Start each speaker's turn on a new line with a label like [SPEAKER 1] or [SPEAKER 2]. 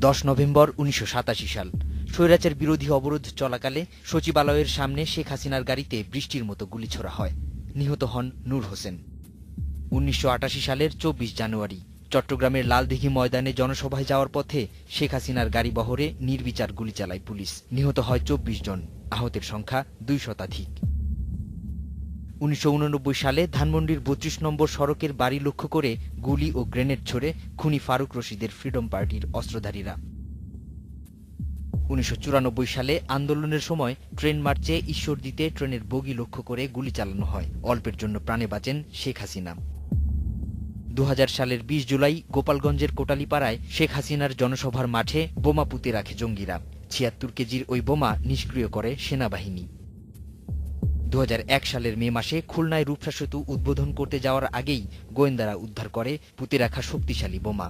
[SPEAKER 1] 10 November 1987 সাল। স্বৈরাচার বিরোধী অবরোধ চলাকালে সচিবালয়ের সামনে শেখ হাসিনার গাড়িতে বৃষ্টির মতো গুলি ছোড়া হয়। নিহত হন নূর হোসেন। 1988 সালের 24 জানুয়ারি চট্টগ্রামের লালদিঘি ময়দানে জনসভায় যাওয়ার পথে শেখ হাসিনার গাড়িবহরে নির্বিচার গুলি চালায় পুলিশ। নিহত হয় 24 জন, আহতের সংখ্যা 2 শতাধিক। 1989 সালে ধানমন্ডির 32 নম্বর সড়কের বাড়ি লক্ষ্য করে গুলি ও গ্রেনেড ছোড়ে খুনি ফারুক রশিদের ফ্রিডম পার্টির অস্ত্রধারীরা। 1994 সালে আন্দোলনের সময় ট্রেন মার্চে ঈশ্বরদীতে ট্রেনের বগি লক্ষ্য করে গুলি চালানো হয়। অল্পের জন্য প্রাণে বাঁচেন শেখ হাসিনা। 2000 সালের 20 জুলাই গোপালগঞ্জের কোটালীপাড়ায় শেখ হাসিনার জনসভার মাঠে বোমা পুঁতে রাখে জঙ্গিরা। 76 কেজির ওই বোমা নিষ্ক্রিয় করে সেনাবাহিনী। 2001 সালের মে মাসে খুলনায় রূপসা সেতু উদ্বোধন করতে যাওয়ার আগেই গোয়েন্দারা উদ্ধার করে পুঁতে রাখা শক্তিশালী বোমা।